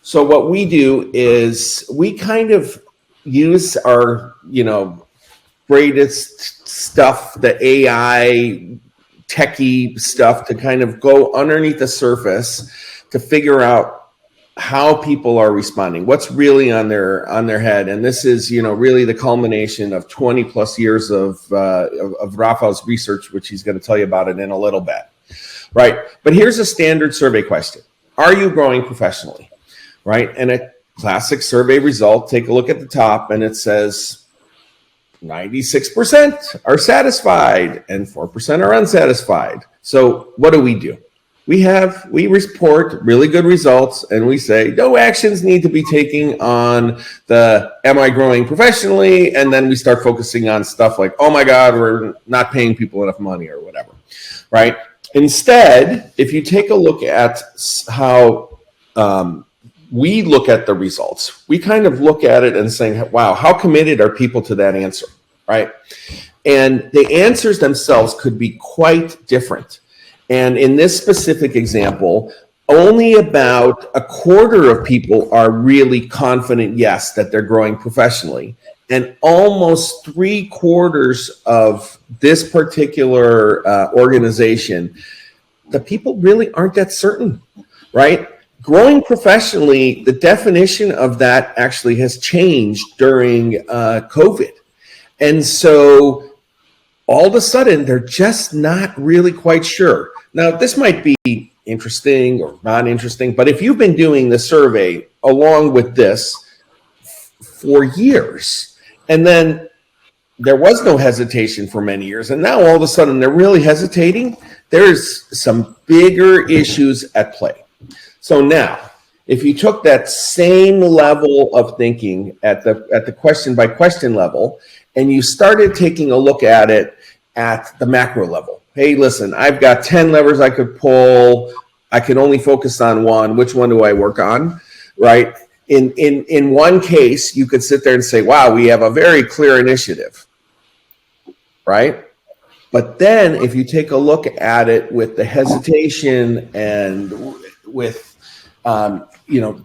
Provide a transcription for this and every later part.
So what we do is we kind of use our, greatest stuff, the AI techie stuff, to kind of go underneath the surface to figure out how people are responding, what's really on their head. And this is, really the culmination of 20 plus years of Rafa's research, which he's going to tell you about it in a little bit. Right. But here's a standard survey question. Are you growing professionally? Right. And a classic survey result, take a look at the top, and it says 96% are satisfied and 4% are unsatisfied. So what do? We report really good results, and we say no actions need to be taken on the am I growing professionally? And then we start focusing on stuff like, oh my God, we're not paying people enough money or whatever, right? Instead, if you take a look at how we look at the results, we kind of look at it and saying, wow, how committed are people to that answer, right? And the answers themselves could be quite different. And in this specific example, only about a quarter of people are really confident, yes, that they're growing professionally. And almost 3/4 of this particular organization, the people really aren't that certain, right? Growing professionally, the definition of that actually has changed during COVID. And so all of a sudden, they're just not really quite sure. Now, this might be interesting or not interesting, but if you've been doing the survey along with this for years, and then there was no hesitation for many years, and now all of a sudden they're really hesitating, there's some bigger issues at play. So now, if you took that same level of thinking at the question by question level, and you started taking a look at it at the macro level, hey, listen, I've got 10 levers I could pull. I can only focus on one. Which one do I work on, right? In one case, you could sit there and say, wow, we have a very clear initiative, right? But then if you take a look at it with the hesitation and with,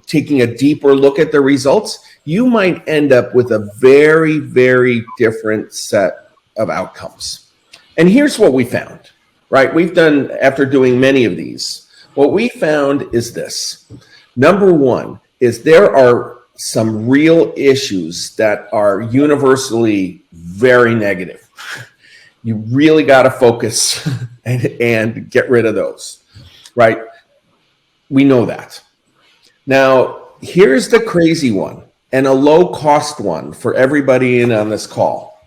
taking a deeper look at the results, you might end up with a very, very different set of outcomes. And here's what we found, right? We've done, after doing many of these, what we found is this. Number one is there are some real issues that are universally very negative. You really got to focus and get rid of those, right? We know that. Now, here's the crazy one and a low cost one for everybody in on this call.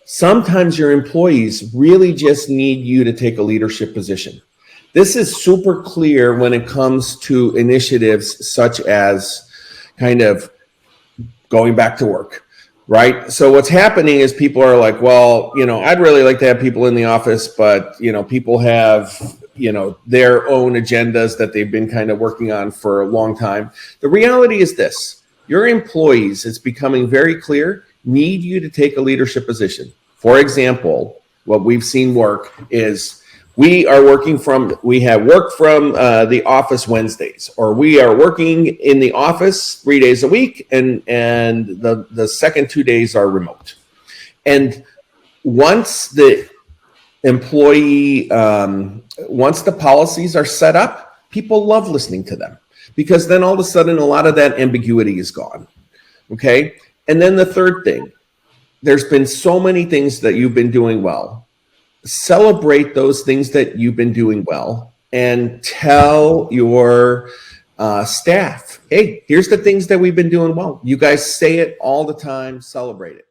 Sometimes your employees really just need you to take a leadership position. This is super clear when it comes to initiatives such as kind of going back to work, right? So what's happening is people are like, well, I'd really like to have people in the office, but, people have, their own agendas that they've been kind of working on for a long time. The reality is this: your employees, it's becoming very clear, need you to take a leadership position. For example, what we've seen work is we have work from the office Wednesdays, or we are working in the office 3 days a week, and the second 2 days are remote. And once the employee, once the policies are set up, people love listening to them, because then all of a sudden a lot of that ambiguity is gone. Okay. And then the third thing, there's been so many things that you've been doing well. Celebrate those things that you've been doing well and tell your staff, hey, here's the things that we've been doing well. You guys say it all the time, celebrate it.